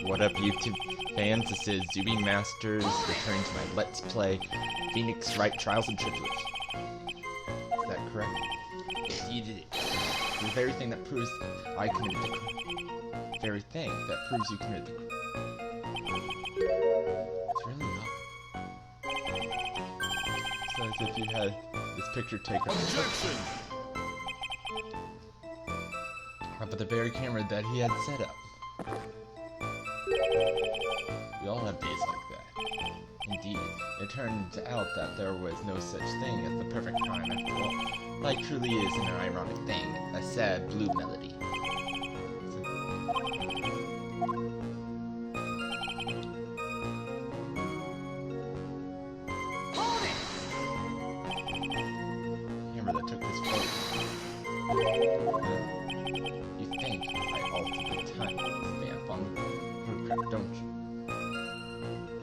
What up, YouTube fans? This is Zuby Masters, returning to my Let's Play Phoenix Wright Trials and Tribulation. Is that correct? Indeed it is. The very thing that proves I committed the crime. The very thing that proves you committed the crime. It's really not. So as if you had this picture taken. Objection! But the very camera that he had set up. We all have days like that. Indeed, it turned out that there was no such thing as the perfect crime after all. Life truly is an ironic thing, a sad blue melody. Camera that took this photo. You think I altered the time stamp on the photograph, don't you?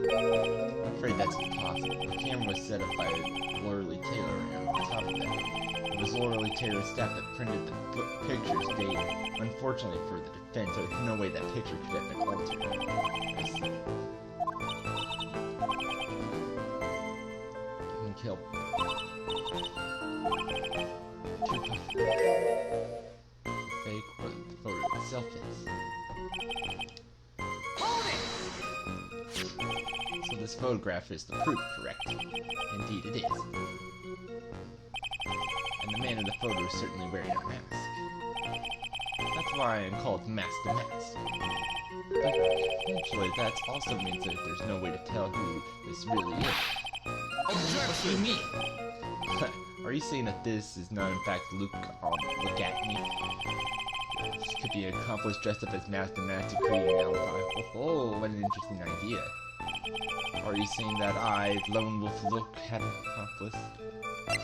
I'm afraid that's impossible. The camera was set up by Lorelei Taylor, and on top of that, it was Lorelei Taylor's staff that printed the picture's data. Unfortunately for the defense, there was no way that picture could have been altered. You can kill two fake or the photo itself is. So this photograph is the proof, correct? Indeed it is. And the man in the photo is certainly wearing a mask. That's why I am called Mask to Mask. But eventually that also means that there's no way to tell who this really is. What do you mean? Are you saying that this is not in fact Luke look at me? This could be an accomplice dressed up as Mask to Mask to create an alibi. Oh, what an interesting idea. Are you saying that I, Lone Wolf Look, had an accomplice? I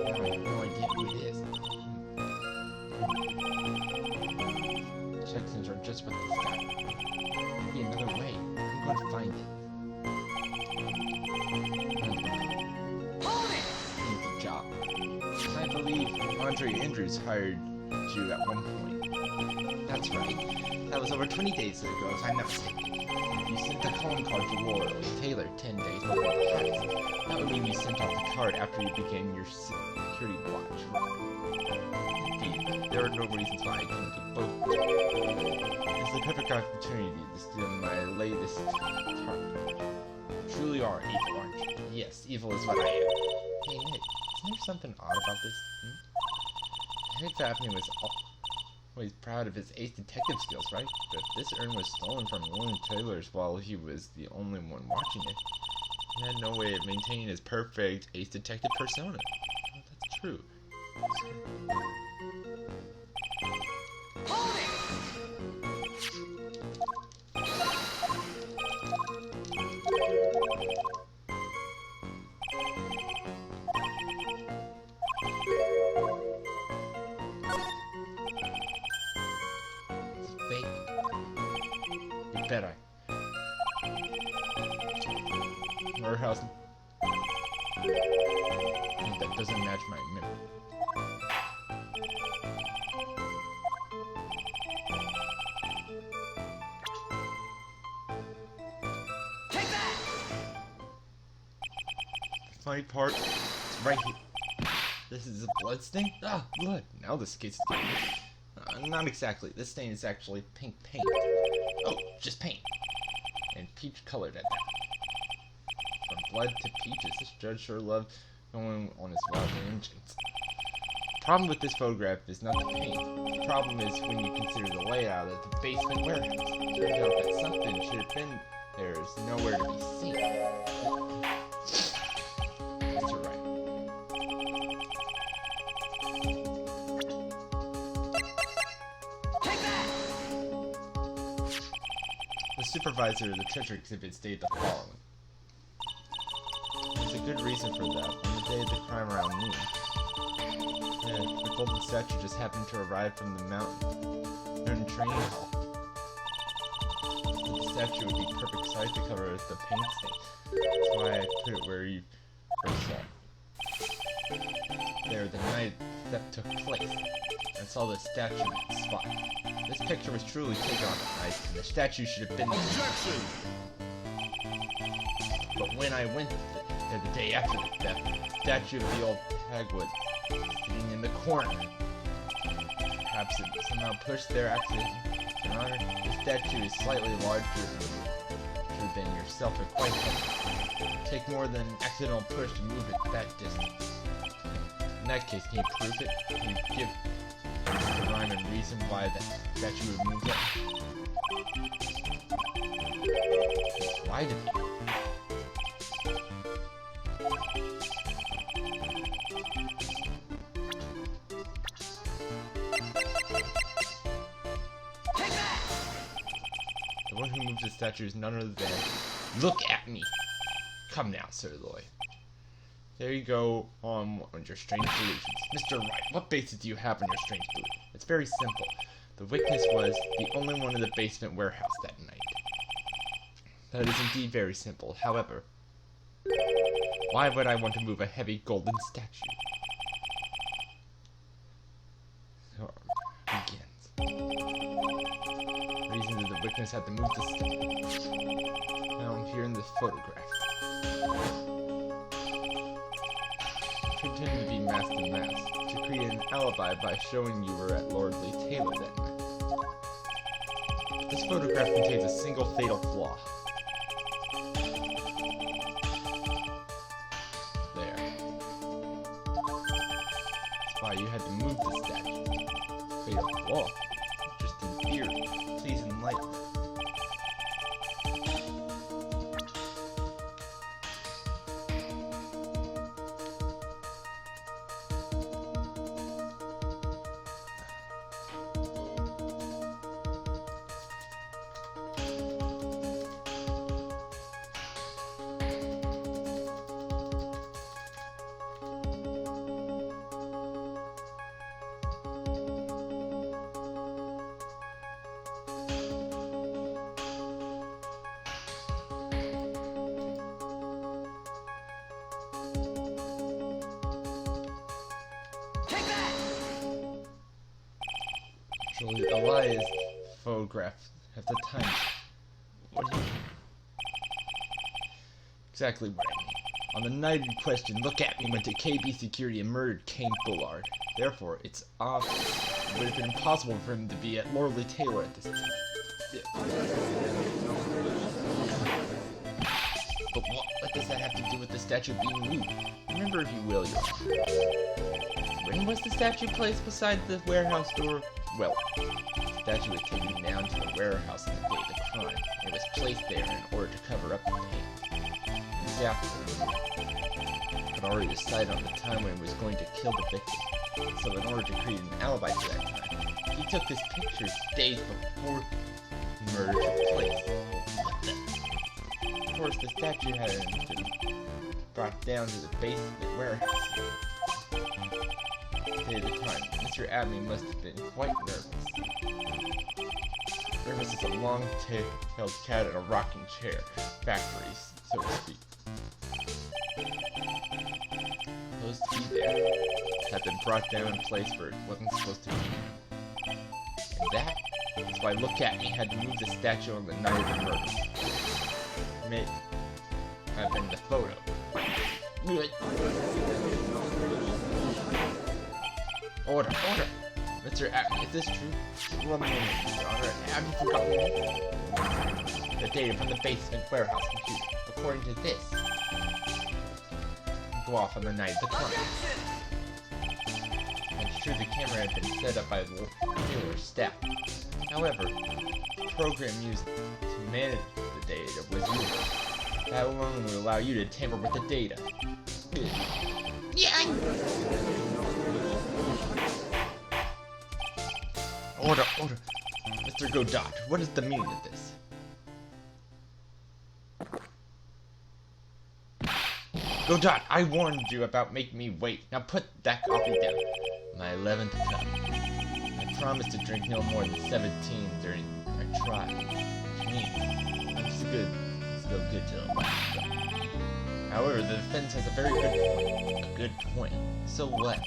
have no idea who it is. Check-ins are just what this guy. Maybe another way. I'm going to find it. Easy job. I believe Andre Andrews hired you at one point. That's right. That was over 20 days ago, if I'm not mistaken. You sent the calling card to Lorelei Taylor 10 days before the heist. That would mean you sent off the card after you began your security watch. Indeed, there are no reasons why I couldn't do both. It's the perfect opportunity to steal my latest target. Truly are evil, aren't you? Yes, evil is what I am. Hey Nick, isn't there something odd about this? I heard Daphne was always proud of his ace detective skills, right? But if this urn was stolen from William Taylor's while he was the only one watching it, he had no way of maintaining his perfect ace detective persona. Oh, that's true. You bet I. Warehouse. That doesn't match my memory. Take that! The funny part is right here. This is a blood stain? Ah, blood. Now this case is getting not exactly. This stain is actually pink paint. Oh, just paint. And peach colored at that. From blood to peaches, this judge sure loved going on his wild vengeance. The problem with this photograph is not the paint. The problem is when you consider the layout of the basement warehouse. It turns out that something should have been there is nowhere to be seen. Mr. Wright. The supervisor of the treasure exhibit stated the following. There's a good reason for that. On the day of the crime around noon, the golden statue just happened to arrive from the mountain. They're in training hall. The statue would be perfect size to cover the paint stain. That's why I put where you first saw it. There, the night theft took place. I saw the statue in that spot. This picture was truly taken on at night, and the statue should have been there. Objection! But when I went there the day after the theft, the statue of the old hag was sitting in the corner. Perhaps it somehow pushed there accidentally. Your Honor, the statue is slightly larger than yourself and quite heavy. Take more than an accidental push to move it that distance. In that case, can you prove it? Can you give the rhyme and reason why that statue would move it? Why did he? The one who moves the statue is none other than... Look at me! Come now, Sir Loy. There you go on your strange delusions. Mr. Wright, what basis do you have on your strange delusion? It's very simple. The witness was the only one in the basement warehouse that night. That is indeed very simple. However, why would I want to move a heavy golden statue? So, begins. The reason that the witness had to move the statue. Found here in this photograph. Pretend to be masked and masked, to create an alibi by showing you were at Lordly Taylor that night. This photograph contains a single fatal flaw. There. That's why you had to move the statue. Fatal flaw? Just in theory. Please enlighten me. Actually, a lie is photograph at the time. What do you mean? Exactly what I mean. On the night in question, Look at Me went to KB Security and murdered Kane Bullard. Therefore, it's obvious it would have been impossible for him to be at Lordly Taylor at this time. But what does that have to do with the statue being moved? Remember, if you will, Your Honor. When was the statue placed beside the warehouse door? Well, the statue was taken down to the warehouse on the day of the crime. It was placed there in order to cover up the paint. Exactly. Had already decided on the time when he was going to kill the victim. So in order to create an alibi for that time, he took his pictures days before the murder took place. Of course, the statue had been brought down to the basement warehouse. The day of the crime, Mr. Abney must have been quite nervous. Nervous as a long-tailed cat in a rocking chair factory, so to speak. Supposed to be there, had been brought down in a place where it wasn't supposed to be. And that is why Look at Me had to move the statue on the night of the murder. May have been the photo. Order! Mr. Abney, is this true? One moment, Your Honor. Have you forgotten the data from the basement warehouse computer? According to this, go off on the night of the crime. It's true the camera had been set up by the Taylor's staff. However, the program used to manage the data was yours. That alone would allow you to tamper with the data. Yeah. Order! Mr. Godot, what is the meaning of this? Godot, I warned you about making me wait. Now put that coffee down. My 11th cup. I promised to drink no more than 17 during our trial. Which means I'm still good till the last cup. However, the defense has a very good point. A good point. So what?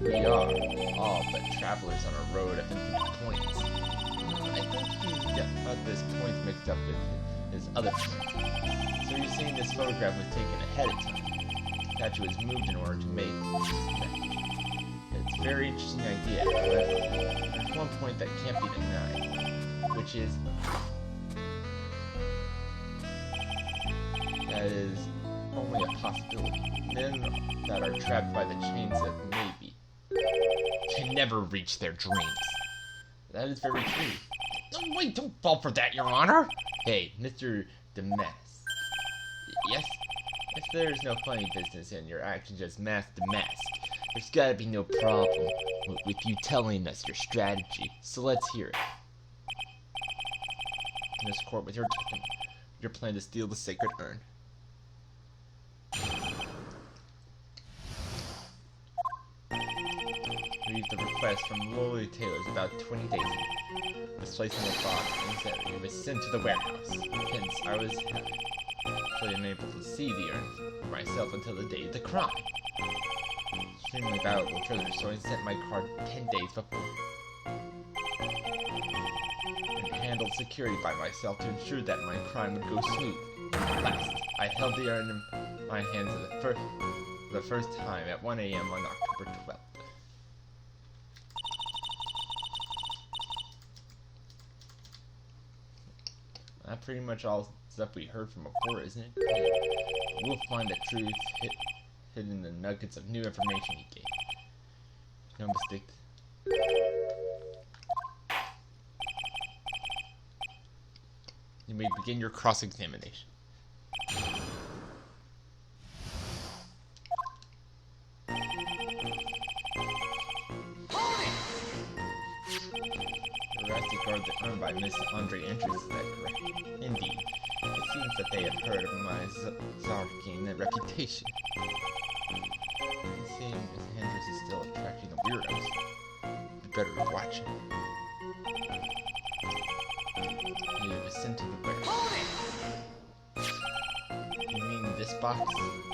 We are all but travelers on a road of infinite points. I think he's got this point mixed up with his other points. So you're saying this photograph was taken ahead of time? The statue was moved in order to make this message. It's a very interesting idea, however, there's one point that can't be denied, which is that is only a possibility. Men that are trapped by the chains of maybe can never reach their dreams. That is very true. Oh, wait, don't fall for that, Your Honor! Hey, Mr. Damask. Yes? If there's no funny business and your actions just mask the mask, there's gotta be no problem with you telling us your strategy. So let's hear it. In this court with your plan to steal the sacred urn. Received a request from lowly tailors about 20 days ago. Was placed in the box and said it was sent to the warehouse. Hence, I was actually unable to see the urn for myself until the day of the crime. Extremely valuable treasure, so I sent my card 10 days before. And handled security by myself to ensure that my crime would go smooth. Last, I held the urn in my hands for the first time at 1 a.m. on October 12th. That's pretty much all stuff we heard from before, isn't it? Yeah. We'll find the truth hidden in the nuggets of new information he gave. No mistake. You may begin your cross-examination. Arrested guard the urn by Miss Andre Entrance, is that correct? Indeed. It seems that they have heard of my Zarkin and reputation. It seems Miss Hendrix is still attracting the weirdos. You better watch him. He was sent to the warehouse. You mean this box?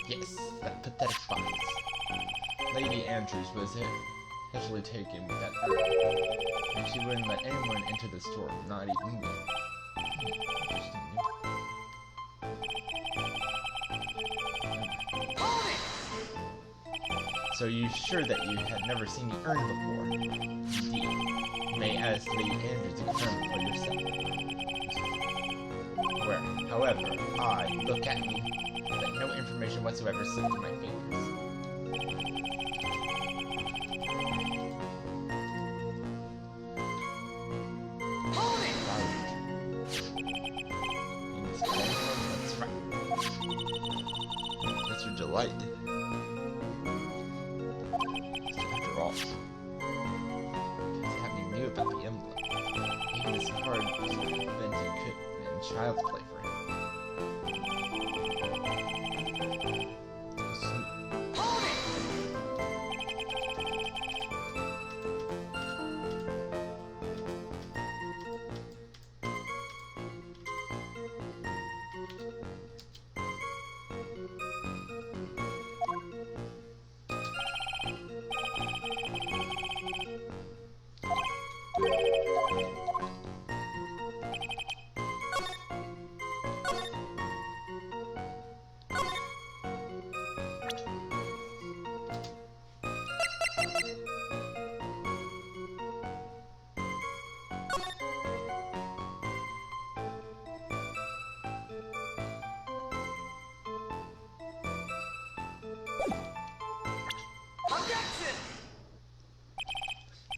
Yes, that pathetic box. Lady Andrews was casually taken with that urn, and she wouldn't let anyone enter the store, not even me. So you're sure that you had never seen the urn before? Indeed. You may ask Lady Andrews to confirm for yourself. However, look at me, that no information whatsoever slipped through my fingers. That's right. Mr. Delight. After all, Capcom knew about the emblem. Even this card was invented and child's play for him.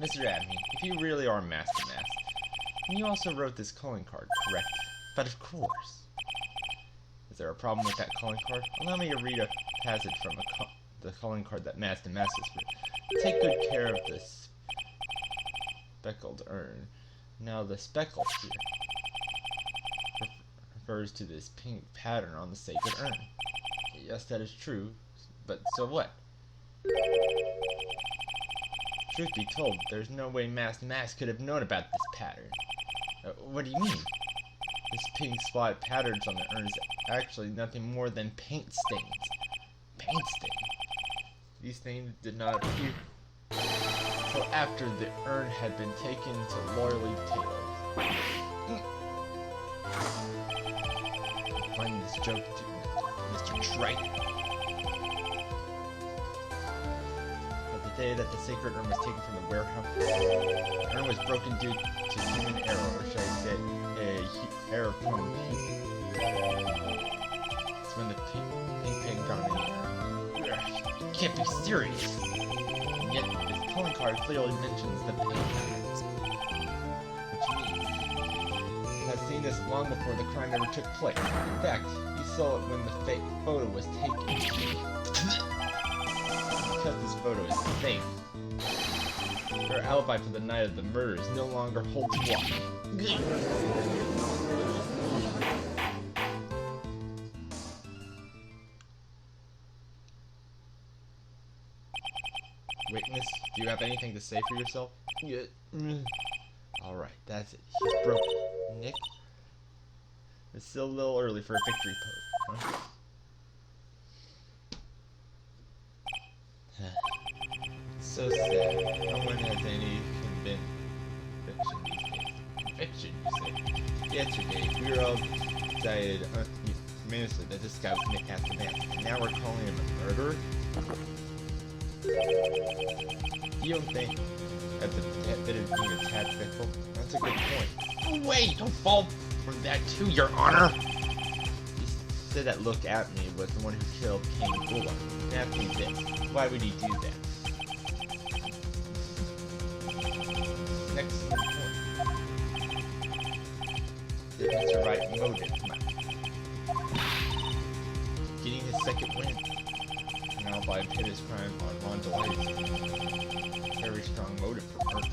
Mr. Abney, if you really are Master Mask, and you also wrote this calling card, correct? But of course. Is there a problem with that calling card? Allow me to read a passage from the calling card that Master Mask has written. Take good care of this speckled urn. Now the speckles here refers to this pink pattern on the sacred urn. Yes, that is true, but so what? Truth be told, there's no way Master Mask could have known about this pattern. What do you mean? This pink spot patterns on the urn is actually nothing more than paint stains. Paint stains. These stains did not appear until after the urn had been taken to loyally tailors. Finding this joke to Mr. Wright. But the day that the sacred urn was taken from the warehouse, the urn was broken due to human error, or should I say, error from people. It's when the pink pig got in the air. You can't be serious. And yet, this calling card clearly mentions the pink patterns. Which means, he has seen this long before the crime ever took place. In fact, he saw it when the fake photo was taken. Because this photo is fake, her alibi for the night of the murders no longer holds water. Witness, do you have anything to say for yourself? Yeah. Alright, that's it. He's broken. Nick? It's still a little early for a victory pose, huh? So sad. No one has any conviction, you say. Yesterday, we were all decided unanimously that this guy was Nick at the man. And now we're calling him a murderer? You don't think that the bit of being a tad fickle? That's a good point. Wait, don't fall for that too, Your Honor! You said that look at me was the one who killed King Bula. Ask me this. Why would he do that? Next point. Did Mr. Wright motive? Getting his second win. An alibi hit his crime on Ron Delight's very strong motive for murder.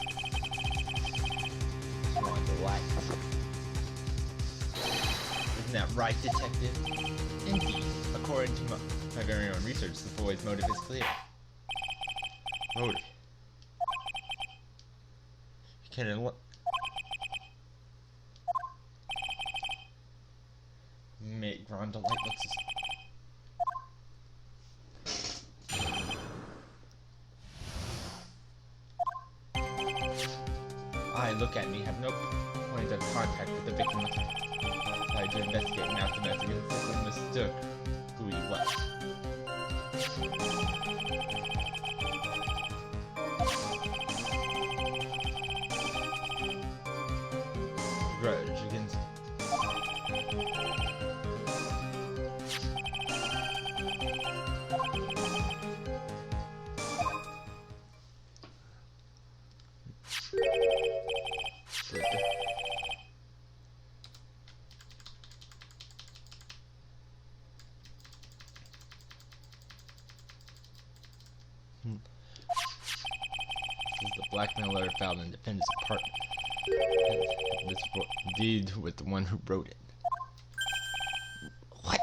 Ron Delight. Isn't that right, detective? Indeed. According to my very own research, the boy's motive is clear. Motive. Make Ron Delight look look at me, have no point of contact with the victim. I to investigate and after investigating, simply mistook who he was. Grudge against the blackmail letter found in the defendant's apartment. This indeed with the one who wrote it. What?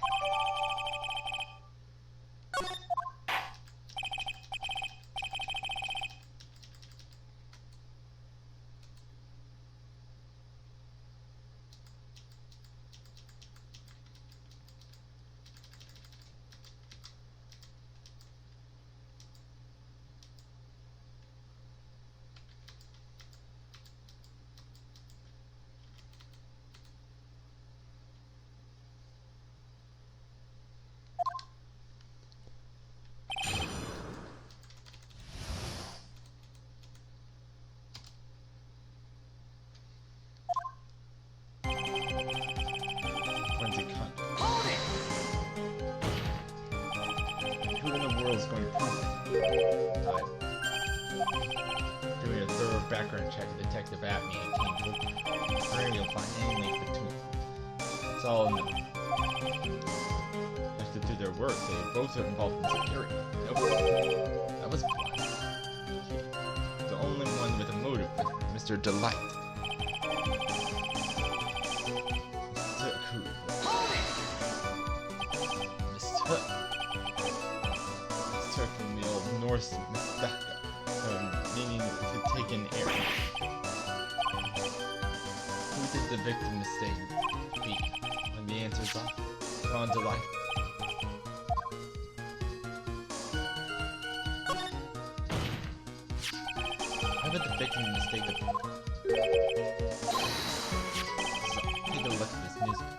Who in the world is going to prove it? Doing a thorough background check of Detective Atme and King Hope. Hurry, you'll find any link between them. It's all no. Have to do their work. They both are involved in security. Nope. That was blind. Okay. The only one with a motive was Mr. Delight. From the old Norse mistaka, meaning to take an area. Who did the victim mistake be? When the answer's off, Ron Delight. Why would the victim mistake the... So, take a look at this newspaper.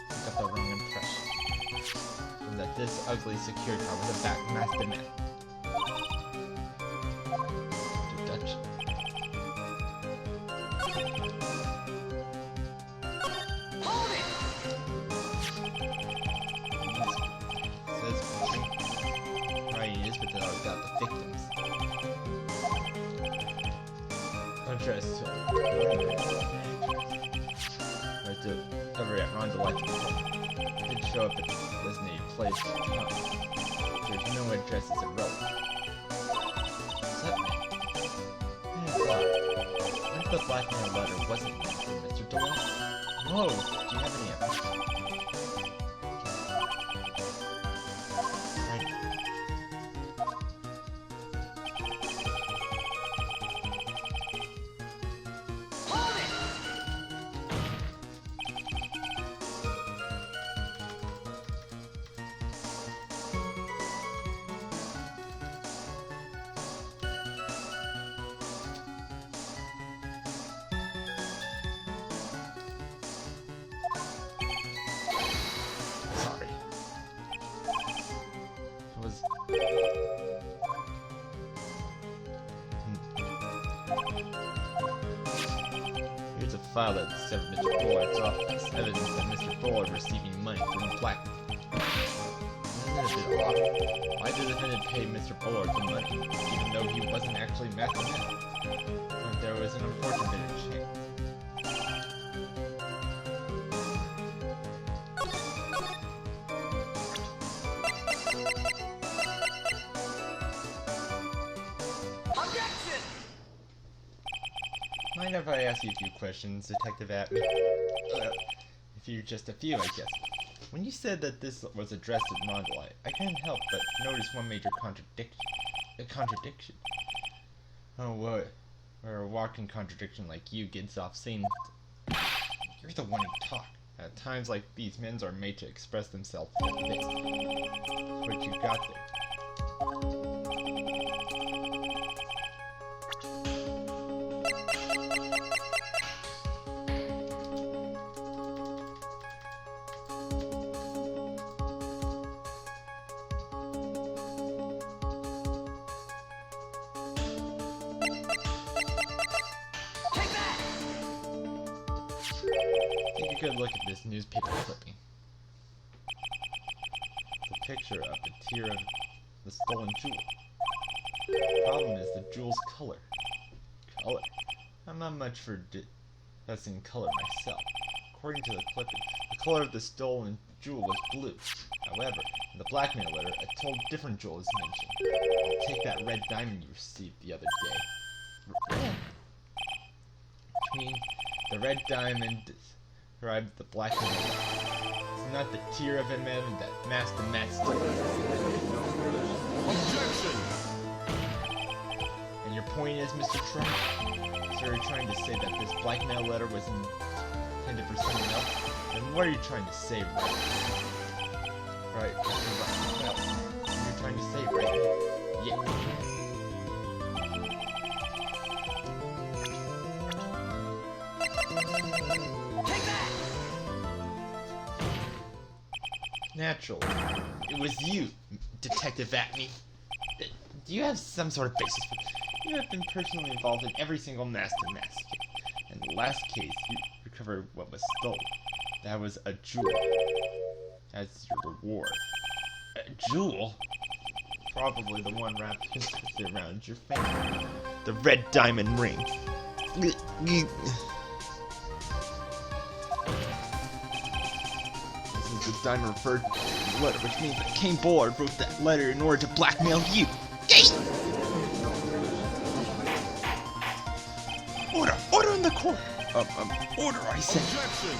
I got the wrong impression. And that this ugly security guard was a master man. Deduction. Hold it! Says right, it is, but then I've got the victims. Contrast to right to over at Ron Delight's did show up at the designated place. There's no address is irrelevant. What's that mean? What if the blackmail letter wasn't meant for Mr. Delight? Whoa, do you have any evidence? Right. Hold it! Sorry. It was... Here's a file at Mr. Bullard's office. Evidence that Mr. Bullard receiving money from blackmail. Isn't it a bit odd? Why did the defendant pay Mr. Bullard the money, even though he wasn't actually master man? But there was an unfortunate bit of chance. Objection! Mind if I ask you a few questions, Detective Atman? If you just a few, I guess. When you said that this was addressed at Rondelite, I couldn't help but notice one major contradiction. Oh, what? Where a walking contradiction like you gets off saying... You're the one who talk. At times like these, men are made to express themselves like this. What you got there? Take that! Take a good look at this newspaper clipping. The picture of the tear of the stolen jewel. The problem is the jewel's color. Color? I'm not much for discussing color myself. According to the clipping, the color of the stolen jewel was blue. However, in the blackmail letter, a total different jewel is mentioned. I'll take that red diamond you received the other day. Between the red diamond described the blackmail letter. It's not the tear of a man that Master Master. Objection! And your point is, Mr. Trump? So you're trying to say that this blackmail letter was intended for someone else? Then what are you trying to say, right? Right, well, you're trying to say, right? Yeah. Take that! Natural. It was you, Detective Atney. Do you have some sort of basis for... You have been personally involved in every single Master case. In the last case, you recovered what was stolen. That was a jewel. As your reward. A jewel? Probably the one wrapped around your finger. The red diamond ring. This is the diamond referred to in the letter, which means that Kane Bullard wrote that letter in order to blackmail you. Order in the court. Order, I said. Objection!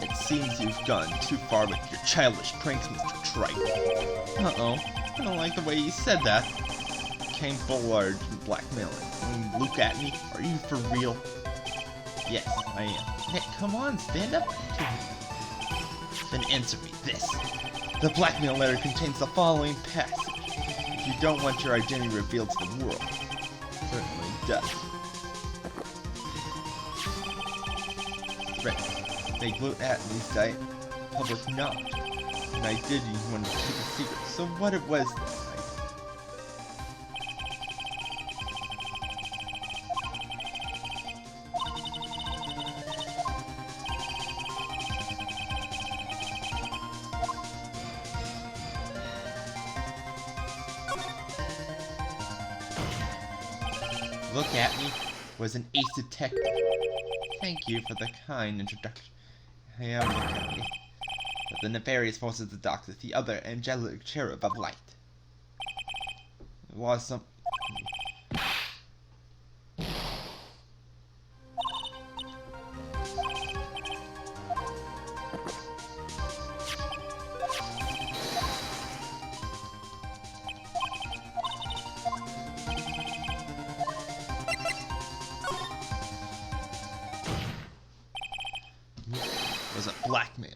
It seems you've gone too far with your childish pranks, Mr. Trite. Uh-oh. I don't like the way you said that. King Bullard blackmailing. Look at me. Are you for real? Yes, I am. Hey, come on, stand up to me. Then answer me this. The blackmail letter contains the following passage. If you don't want your identity revealed to the world, it certainly does. Threat. They gloat at me, say, public knowledge. And I did want to keep a secret. So what it was then? Look at me was an ace detective. Thank you for the kind introduction. I am Mikami, of the nefarious forces of the Doctor, the other angelic cherub of light. It was some... was a blackmail.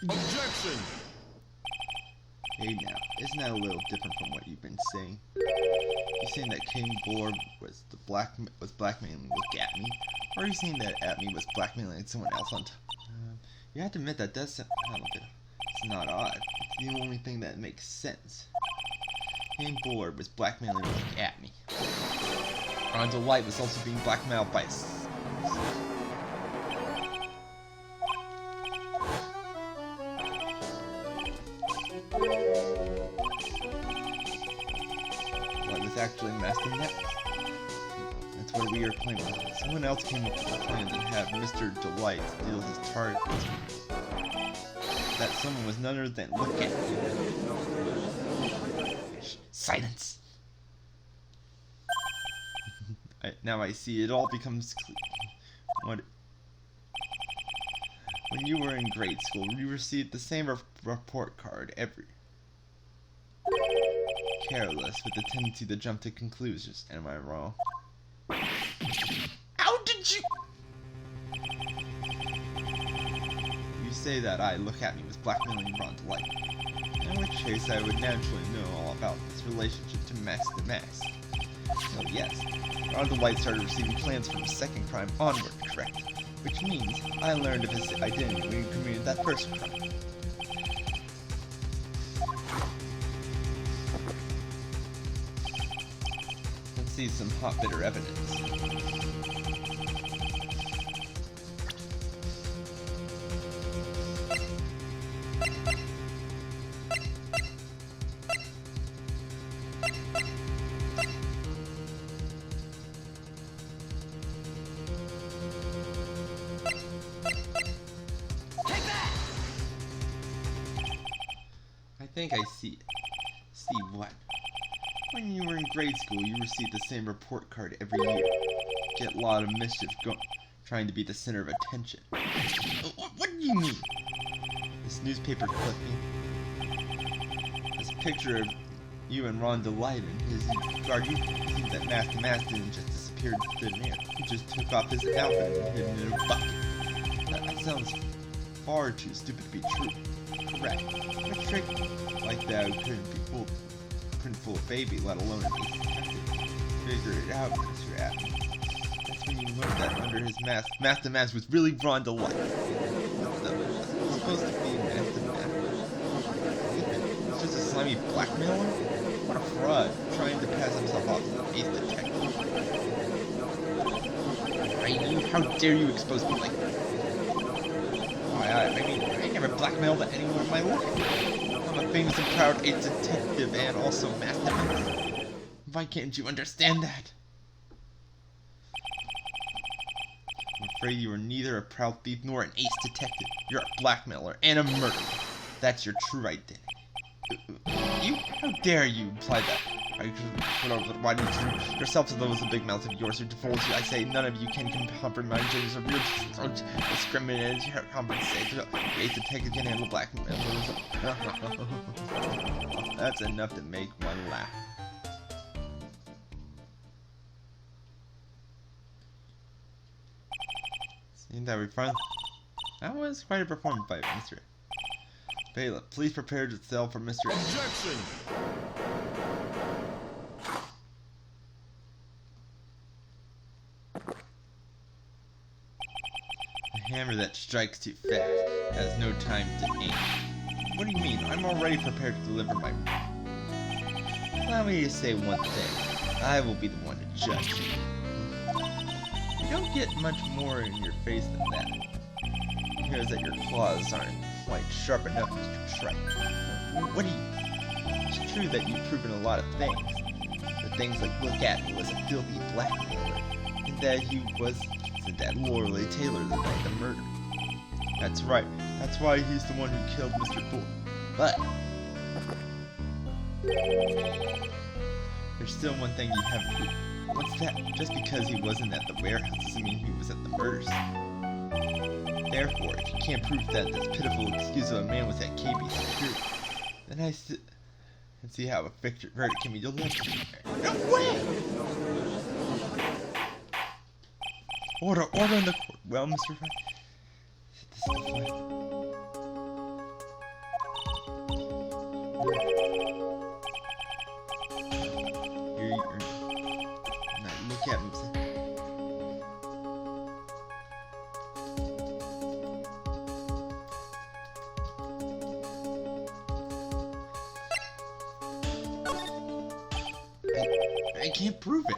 Objection! Hey now, isn't that a little different from what you've been saying? You saying that King Bullard was blackmailing Look at me, or are you saying that at me was blackmailing someone else on top? You have to admit that does sound a bit. It's not odd. It's the only thing that makes sense. King Bullard was blackmailing Look at me. Rondo Light was also being blackmailed by actually Master Net. That's what we are claiming. Someone else came up with a plan to have Mr. Delight steal his target. That someone was none other than Look at me. Silence! Now I see, it all becomes clear. When you were in grade school, you received the same report card every... Careless, with the tendency to jump to conclusions. Am I wrong? How did you... You say that I Look at me was blackmailing Ron to Light. In which case I would naturally know all about this relationship to Mask the Mask. So yes, Ron to Light started receiving plans from his second crime onward, correct? Which means I learned of his identity when he committed that first crime. See some hot bitter evidence. I think I see it. See what? When you were in grade school, you received the same report card every year. Get a lot of mischief trying to be the center of attention. What do you mean? This newspaper clipping. This picture of you and Ron Delight and his guard. You think that Master Mask didn't just disappear into thin air. He just took off his outfit and hid it in a bucket. That sounds far too stupid to be true. Correct. A trick like that couldn't fool a baby, let alone an ace detective. Figure it out, Mr. Adams. That's when you learned that under his mask, Master Mask was really Ron Delight. It's supposed to be Master Mask. It's just a slimy blackmailer? What a fraud, trying to pass himself off as an ace detective. How dare you expose me like that? Why, I never blackmailed anyone in my life. I'm a famous and proud ace detective and also Master Mask. Why can't you understand that? I'm afraid you are neither a proud thief nor an ace detective. You're a blackmailer and a murderer. That's your true identity. How dare you imply that? Why do you treat yourself to those big mouths of yours who divulge you? I say none of you can compromise your real discriminate, compensate. Ace detective can handle blackmail. That's enough to make one laugh. Seemed that we fun. That was quite a performance by Mr. Bailiff, please prepare yourself for Mr. Objection! A hammer that strikes too fast has no time to aim. What do you mean? I'm already prepared to deliver my... Allow me to say one thing. I will be the one to judge you. You don't get much more in your face than that. Here's that your claws aren't quite sharp enough, Mr. Wright. What do you... It's true that you've proven a lot of things. The things like look at me was a filthy blackmailer, and that he was that Lorelei Taylor the night of the murder. That's right. That's why he's the one who killed Mr. Bull. But there's still one thing you haven't proved. What's that? Just because he wasn't at the warehouse doesn't mean he was at the murder scene. Therefore, if you can't prove that this pitiful excuse of a man was at KB security, then I can see how a verdict can be delivered. No way! Order in the court. Well, Mr. Wright, this is the fight. You're not look at me. I can't prove it.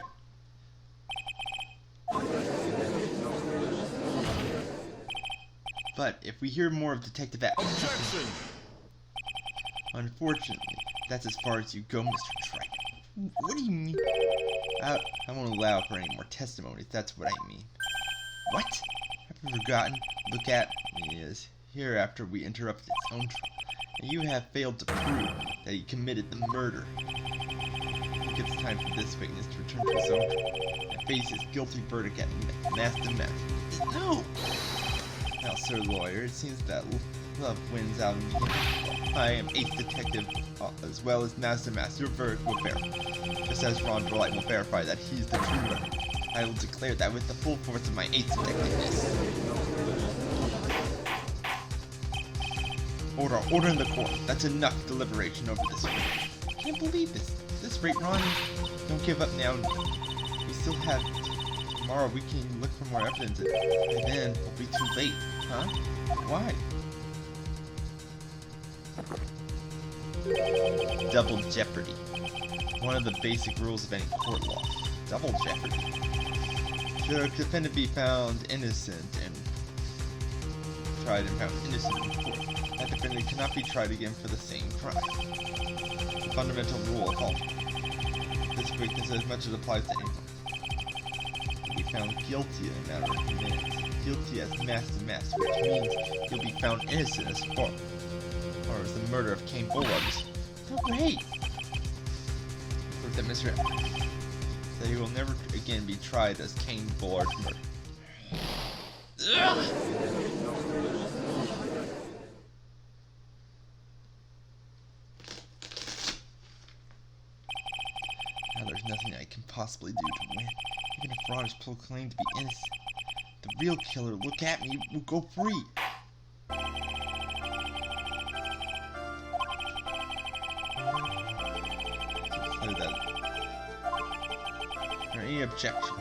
But if we hear more of Detective Atsushi... Objection! Unfortunately, that's as far as you go, Mr. Wright. What do you mean? I won't allow for any more testimonies, that's what I mean. What? Have you forgotten? Look at me is here after we interrupted his own trial. And you have failed to prove that he committed the murder. I think it's time for this witness to return to his own trial and face his guilty verdict at master. No! Now, sir lawyer, it seems that love wins out in the end. I am ace detective as well as master. Your verdict will verify. Just as Ron Wright will verify that he's the true murderer. I will declare that with the full force of my ace detectiveness. Order in the court. That's enough deliberation over this. I can't believe this. At this rate, Ron, don't give up now. We still have... Tomorrow we can look for more evidence, and then it'll be too late, huh? Why? Double jeopardy. One of the basic rules of any court law. Double jeopardy. Should a defendant be found innocent and tried and found innocent in court, that defendant cannot be tried again for the same crime. The fundamental rule of all. This weakness as much as applies to anyone. Be found guilty in a matter of minutes. Guilty as master, which means you'll be found innocent as far as the murder of Cain Bullard. No way! Prove that Mr. that he will never again be tried as Cain Bullard's murder. Ugh! Now there's nothing I can possibly do to win. Even if Ron is proclaimed to be innocent, the real killer, look at me, will go free. So that. Or any objection?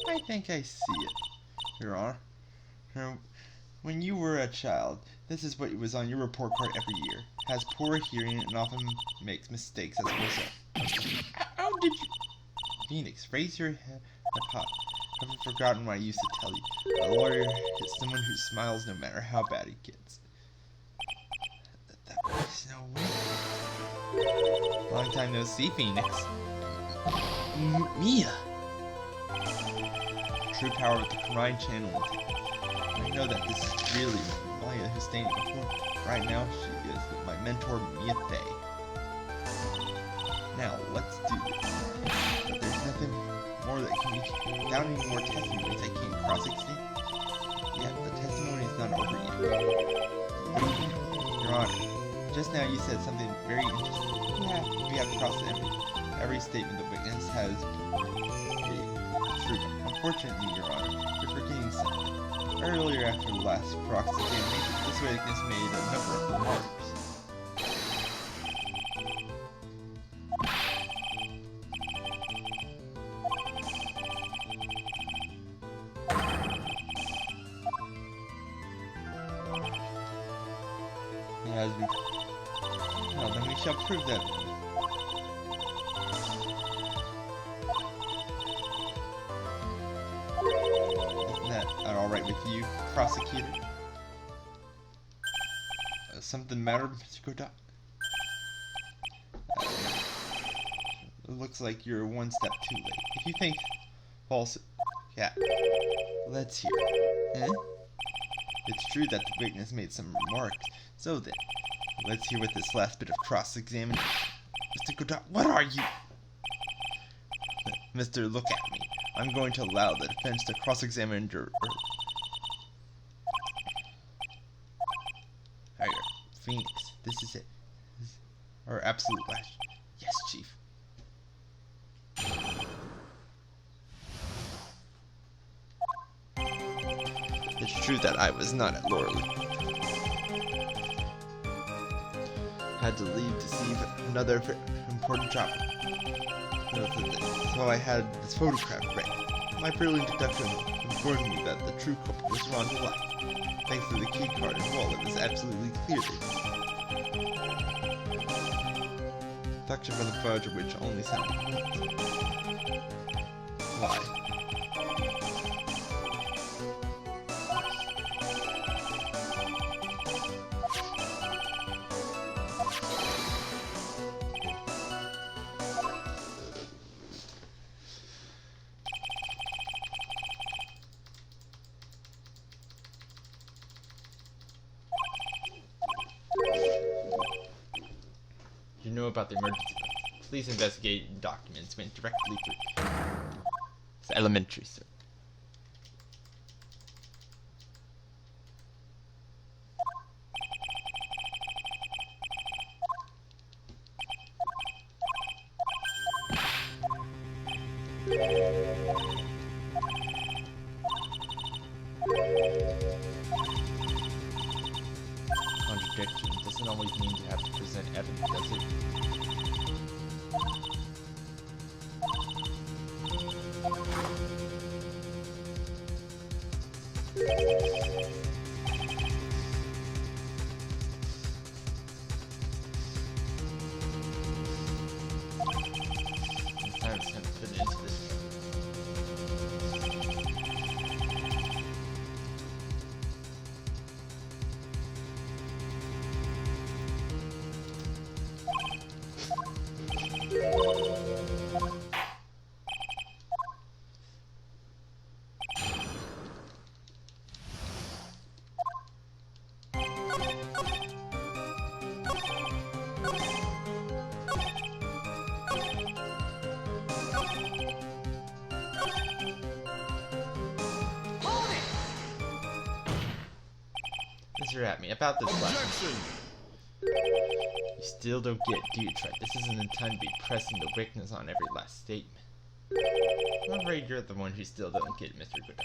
I think I see it, Your Honor. When you were a child, this is what was on your report card every year. Has poor hearing and often makes mistakes as a result. How did you... Phoenix, raise your head up. Haven't forgotten what I used to tell you. A lawyer is someone who smiles no matter how bad he gets. There's no way. Long time no see, Phoenix. Mia! True power of the Karine channel. I know that this is really Maya who's standing before me. Right now, she is my mentor, Mia Fey. Now, let's do this. But there's nothing more that can be... Without any more testimonies, I can't cross-examine. yet. The testimony is not over yet. Your Honor, just now you said something very interesting. We have to cross every statement the witness has true. Unfortunately, Your Honor, you're forgetting something. Earlier after the last cross-examination, this witness made a number of remarks. Well, then we shall prove that. Isn't that alright with you, prosecutor? Something matter, Mr. Godot? It looks like you're one step too late. If you think false... Yeah. Let's hear it. Eh? It's true that the witness made some remarks. So then, let's hear what this last bit of cross-examination. Mr. Godot, what are you? Mr. Look at me. I'm going to allow the defense to cross-examine your... Phoenix, this is it. Our absolute last... Yes, Chief. It's true that I was not at Laurel. Had to leave to see another important job. So I had this photograph ready. My brilliant deduction informed me that the true culprit was Ron DeLight. Thanks to the key card and wallet, it was absolutely clear that deduction from the fudge, which only sounded. Why? You know about the emergency. Please investigate documents went directly through. It's elementary, sir. Contradiction doesn't always mean to have to present evidence, does it? Sometimes it's gonna fit into this. Mr. At me about this last. Objection! You still don't get it, do you, Trent? This isn't the time to be pressing the witness on every last statement. I'm afraid you're the one who still don't get it, Mr. Godot.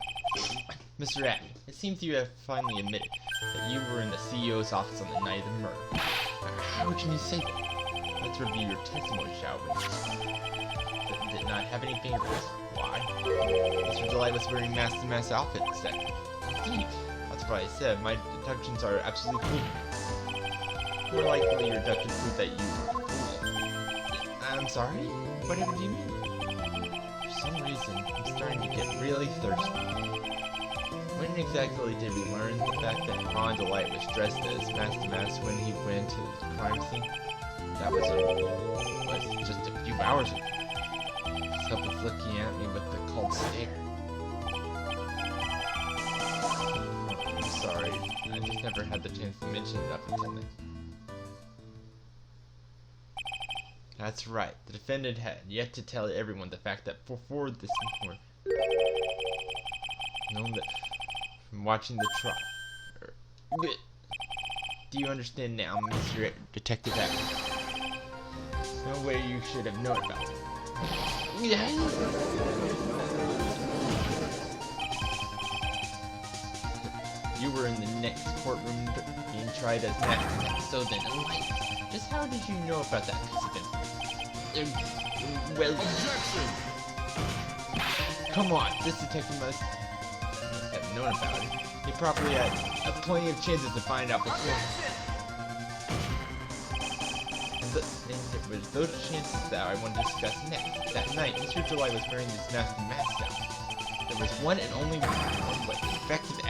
Mr. Atney, it seems you have finally admitted that you were in the CEO's office on the night of the murder. How can you say that? Let's review your testimony, shall we? That did not have any fingerprints. Why? Mr. Delight was wearing mask-to-mask outfit instead. Indeed. That's what I said. My deductions are absolutely cool. More likely your deduction proved that you were fooled. I'm sorry? Whatever do you mean? For some reason, I'm starting to get really thirsty. When exactly did we learn the fact that Ron DeLight was dressed as mask-to-mask when he went to the crime scene? That was just a few hours ago. Self was looking at me with the cold stare. I'm sorry, I just never had the chance to mention it up until now. That's right, the defendant had yet to tell everyone the fact that before this morning, known that from watching the trial. Do you understand now, Mr. Detective Atwood? No way you should have known about it. You were in the next courtroom being tried as master. So then, just how did you know about that incident? Well, Objection! come on, this detective must have known about it. He probably had plenty of chances to find out before. And it was those chances that I want to discuss next. That night, Mr. July was wearing this mask and mask out. There was one and only one way. Effective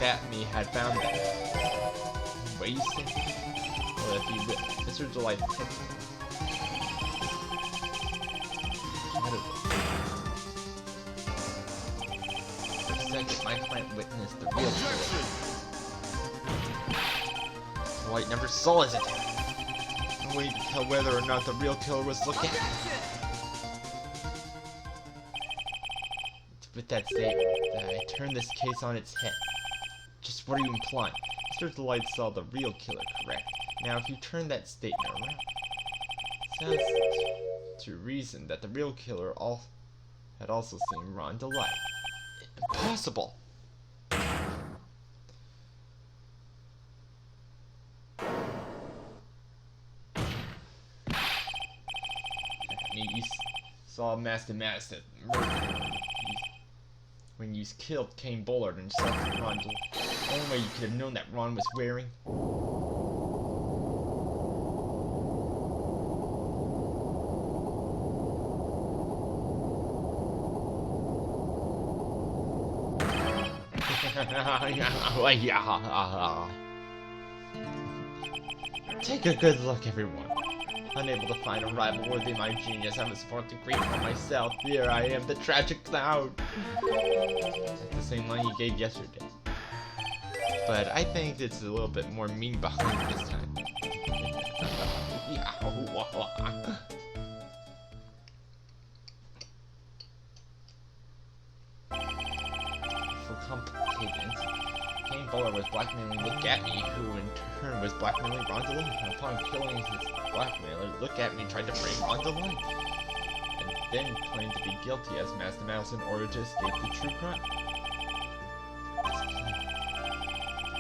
Atme had found that. What you say? Well, if you will, Mr. July took my client witnessed the real killer. White never saw his attack. No way to tell whether or not the real killer was looking. With that statement, I turned this case on its head. Just what are you implying? Mr. Delight saw the real killer, correct? Now, if you turn that statement around, it sounds to reason that the real killer had also seen Ron Delight. Impossible! You saw Master murder. When you killed Kane Bullard and selected Ron Delight, the only way you could have known that Ron was wearing. Take a good look, everyone. Unable to find a rival worthy of my genius, I was forced to create one myself. Here I am, the tragic clown. That's the same line you gave yesterday. But I think it's a little bit more mean behind it this time. For complications, Kane Bullard was blackmailing Look At Me, who in turn was blackmailing Ron DeLoy. And upon killing his blackmailer, Look At Me tried to frame Ron DeLoy, and then claimed to be guilty as Master Mouse in order to escape the true crime.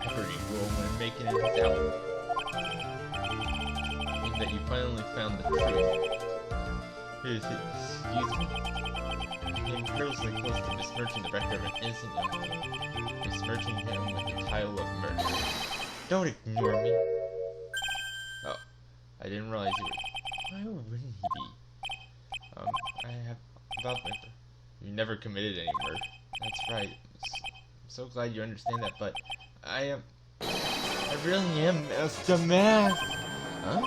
Every rule when making it his alibi. And that you finally found the truth. Excuse me? He came perilously close to besmirching the record of an innocent young man, besmirching him with the title of murder. Don't ignore me. Oh, I didn't realize you were. Why wouldn't he be? I have about murder. You never committed any murder. That's right. I'm so glad you understand that, but I really am Master Mask. Huh?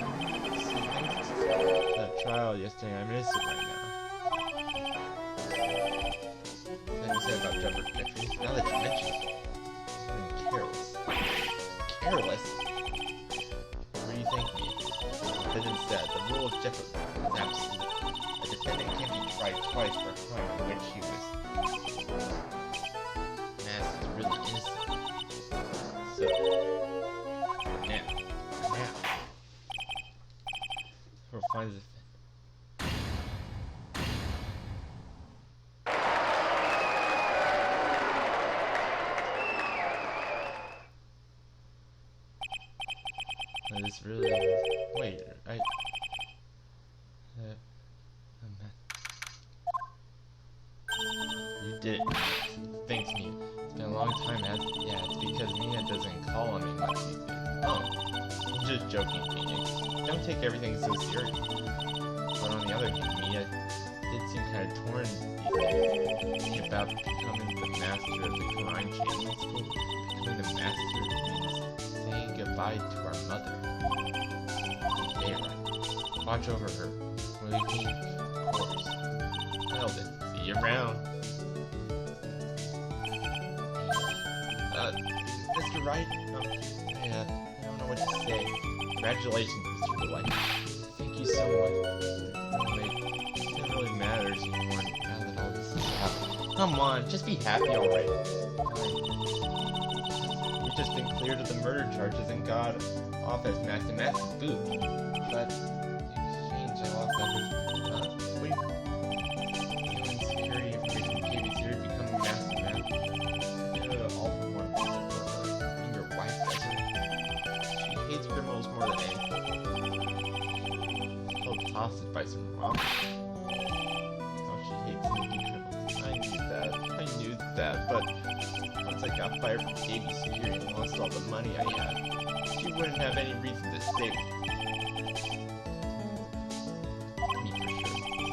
That trial yesterday, I'm innocent right now. What you said about Jeffrey? Now that you mention it, I'm careless. Careless? What do you think means? But instead, the rule of Jeffrey is absolute. A defendant can't be tried twice for a crime for which he was. Mask is really innocent. So, now, we'll find the that is really. Wait, you did it. Thanks, Mia. It's been a long time, yeah, it's because Mia doesn't call on me much these days. Oh, I'm just joking, Phoenix. Don't take everything so seriously. But on the other hand, Mia did seem kind of torn these days about becoming the master of the crime channel in school. Becoming the master means saying goodbye to our mother. Okay, right. Watch over her. Will you be? Of course. Well then, see you around. Mr. Wright? I don't know what to say. Congratulations, Mr. Delight. Thank you so much. It really matters anymore now that all this is happening. Come on, just be happy already. You've just been cleared of the murder charges and got off as Master Matt's boot. But in exchange, I lost everything. Wait. Feeling security information KB's here to become Master Matt. You know, all for one reason for her. And your wife doesn't. She hates criminals more than anything. She's held hostage by some robbers. Oh, she hates sneaky criminals. I knew that, but once I got fired from KB Security and lost all the money I had, she wouldn't have any reason to stay with me for sure.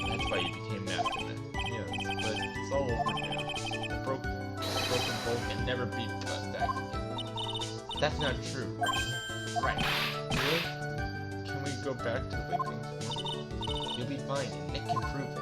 That's why you became Master Man. Yes, but it's all over now. A broken bolt can never be put back again. That's not true. Right. Really? Can we go back to the way things were? You'll be fine, and Nick can prove it.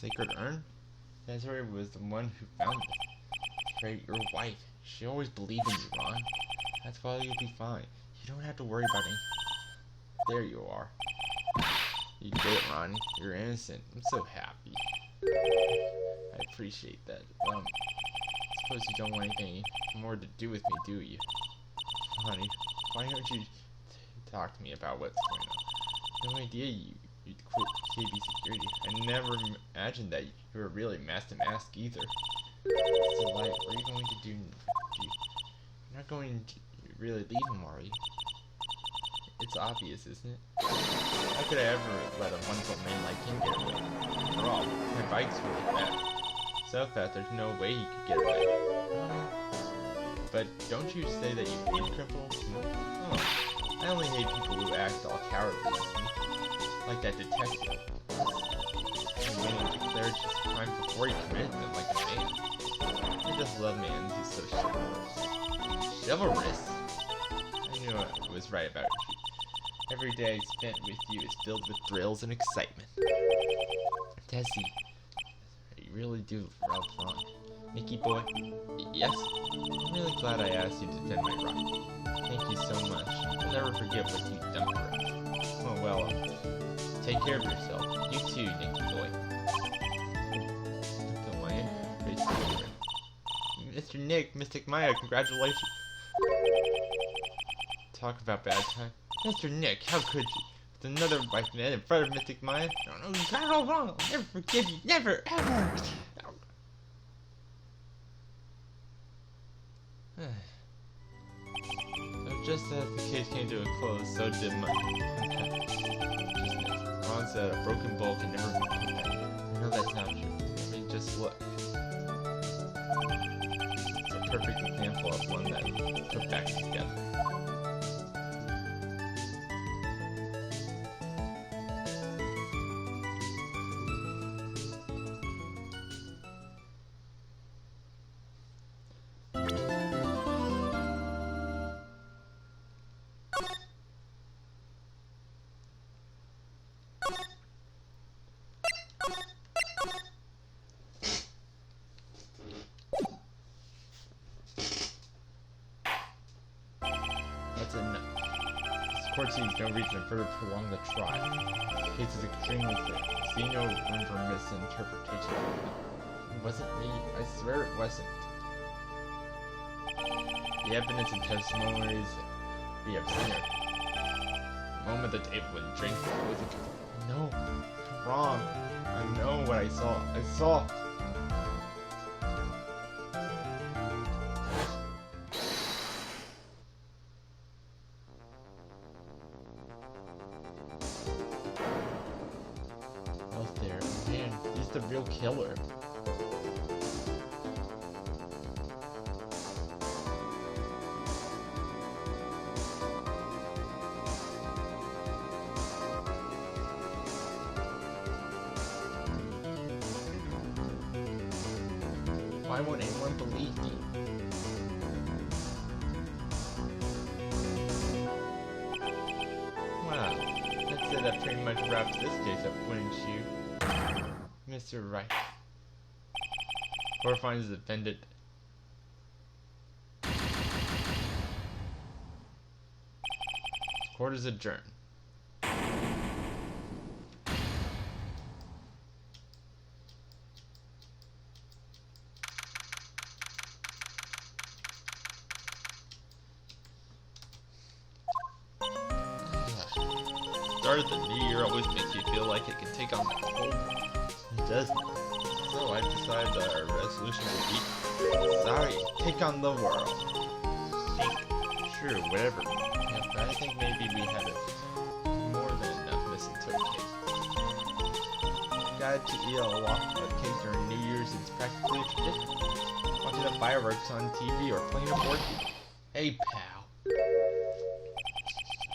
Sacred urn? Desiree was the one who found it. Right, your wife. She always believed in you, Ron. That's why you'll be fine. You don't have to worry about anything. There you are. You did it, Ronnie. You're innocent. I'm so happy. I appreciate that. Suppose you don't want anything more to do with me, do you? Ronnie, why don't you talk to me about what's going on? No idea you'd quit KB Security. I never imagined that you were really Master Mask either. So, like, what are you going to do? You're not going to really leave him, are you? It's obvious, isn't it? How could I ever let a wonderful man like him get away? After all, my bike's really fast. So fast, there's no way he could get away. But don't you say that you hate criminals? Oh, I only hate people who act all cowardly. Like that detective. And when he declared his crimes before he committed them like a man. I just love man who's so chivalrous. Chivalrous? I knew I was right about you. Every day spent with you is filled with thrills and excitement. Tessie, you really do love Ron. Nicky boy? Yes? I'm really glad I asked you to defend my right. Thank you so much. I'll never forget what you've done for us. Oh well, take care of yourself. You too, Nicky boy. Mr. Nick, Mystic Maya, congratulations. Talk about bad time. Mr. Nick, how could you? With another wife man in front of Mystic Maya? No, you got it all wrong. I'll never forgive you. Never, ever. So just as the case came to a close, so did mine. Ron said a broken bowl can never be put back. I know that's not true. I mean, just look. It's a perfect example of one that put back together. That's enough. This court sees no reason to further prolong the trial. The case is extremely clear. I see no room for misinterpretation. It wasn't me. I swear it wasn't. The evidence and testimonies we have seen are the moment the table would drink was a... No, wrong. I know what I saw. I saw... Out there, man, he's the real killer. Why won't anyone believe me? Wow, that's it. That pretty much wraps this case up, wouldn't you, Mr. Wright? Court finds the defendant. Court is adjourned. Start of the new year always makes you feel like it can take on the whole. It does. So I decided that our resolution would be sorry, take on the world. Sure, whatever. Yeah, but I think maybe we have it more than enough misinterpreted cake. Guide to eat a lot of cake during New Year's is practically a tradition. Watching the fireworks on TV or playing a board game. Hey, pal.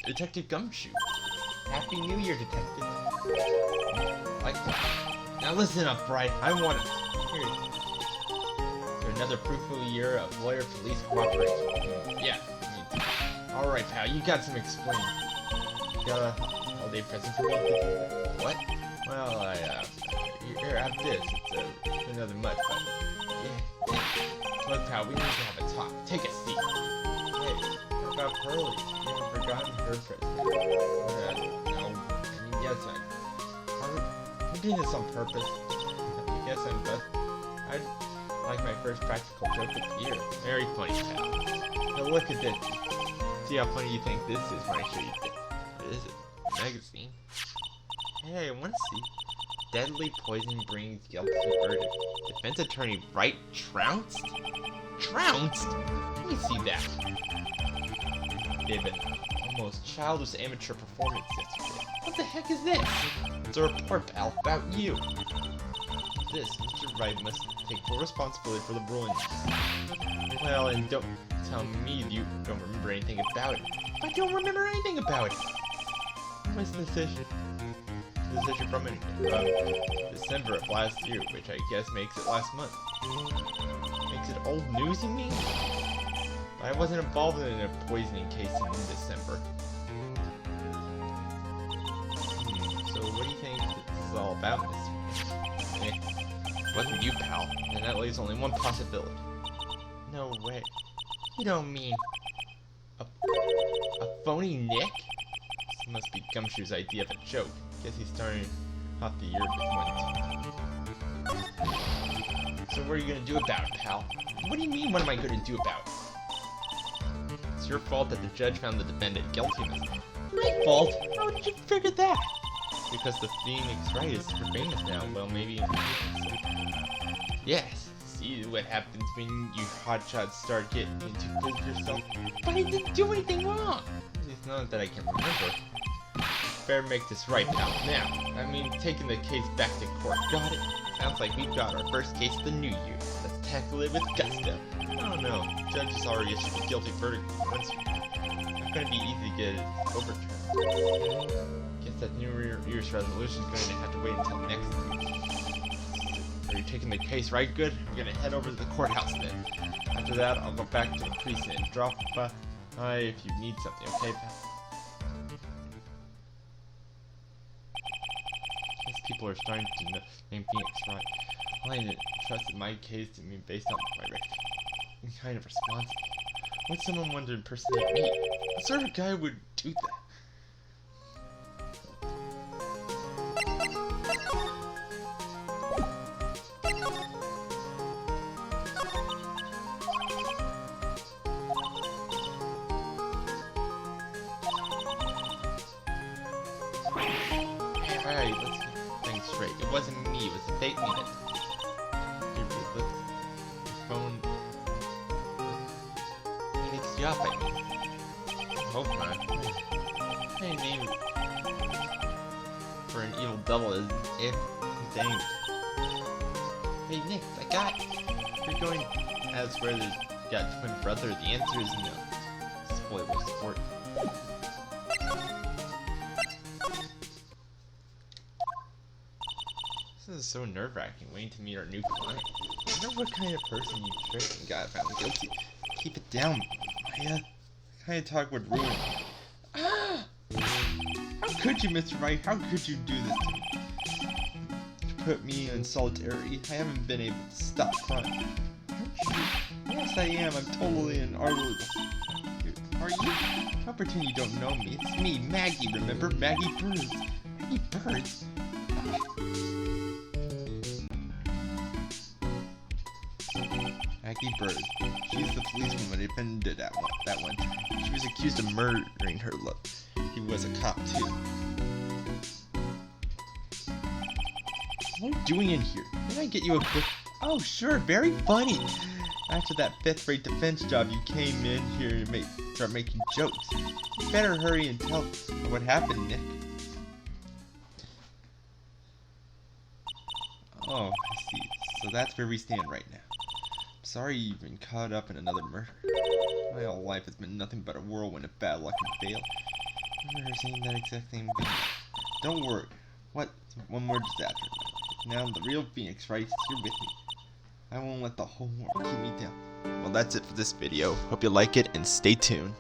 Detective Gumshoe. Happy New Year, Detective. Like that. Now listen up, Wright. I want to hear it. To another fruitful year of lawyer-police cooperation. Yeah. Alright, pal. You got some explaining. You got a holiday present for me? What? Well, here, have this. It's another mud button. Yeah. Look, pal. We need to have a talk. Take a seat. Hey, what about Pearlie? You haven't forgotten her present. No. I mean, yes, I'm doing this on purpose. I guess I'm but I'd like my first practical joke of the year. Very funny, pal. Now look at this. See how funny you think this is when I show you this. What is it? A magazine? Hey, I want to see. Deadly poison brings guilty verdict. Defense attorney Wright trounced? Trounced? Let me see that. Did an almost childish amateur performance yesterday. What the heck is this? It's a report, pal, about you. This, Mr. Wright must take full responsibility for the ruling. Well, and don't tell me you don't remember anything about it. I don't remember anything about it. What's the decision? The decision from December of last year, which I guess makes it last month. Makes it old news, you mean? But I wasn't involved in a poisoning case in December. So what do you think this is all about, Mr. Eh, wasn't you, pal? And that leaves only one possibility. No way. You don't mean a phony Nick? This must be Gumshoe's idea of a joke. Guess he's starting off the year with one. So what are you gonna do about it, pal? What do you mean, what am I gonna do about it? It's your fault that the judge found the defendant guilty. My fault? How did you figure that? Because the Phoenix Wright is super famous now. Well, maybe. Yes. See what happens when you hotshots start getting into good yourself. But I didn't do anything wrong. At least not that I can remember. Better make this right now. I mean, taking the case back to court. Got it? Sounds like we've got our first case of the new year. Let's tackle it with gusto. Oh no, judge has already issued a guilty verdict once. It's gonna be easy to get it overturned. Guess that New Year's resolution is going to have to wait until next week. Are you taking the case right good? I'm gonna head over to the courthouse then. After that, I'll go back to the precinct and drop by if you need something, okay, pal? People are starting to name Phoenix Wright. I didn't trust my case to me based on my record. I'm kind of responsible. Would someone want to impersonate me? What sort of guy would do that? Alright, let's get things straight. It wasn't me, it was the fake me that your phone Phoenix you up, I mean. Hope not. My name for an evil devil is if dang. Hey Nick, I got it. If you're going as where there's got twin brother, the answer is no. Spoiler sport. This is so nerve-wracking, waiting to meet our new client. wonder what kind of person you tricked and got found guilty. Keep it down, Maya. Kind of talk would ruin it. Ah! How could you, Mr. Wright? How could you do this to me? You put me in solitary. I haven't been able to stop crying. Aren't you? Yes, I am. I'm totally and utterly. Are you? Don't pretend you don't know me. It's me, Maggie. Remember, Maggie Birds. Maggie Birds. Maggie Bird. She's the policewoman that defended that one time. She was accused of murdering her love. He was a cop too. What are you doing in here? Did I get you a quick... Oh sure, very funny. After that 5th-rate defense job, you came in here to start making jokes. You better hurry and tell what happened, Nick. Oh, I see. So that's where we stand right now. Sorry you've been caught up in another murder. My whole life has been nothing but a whirlwind of bad luck and fail. I remember saying that exact same thing. Don't worry. What? One more disaster. Now the real Phoenix, right? You're with me. I won't let the whole world keep me down. Well, that's it for this video. Hope you like it and stay tuned.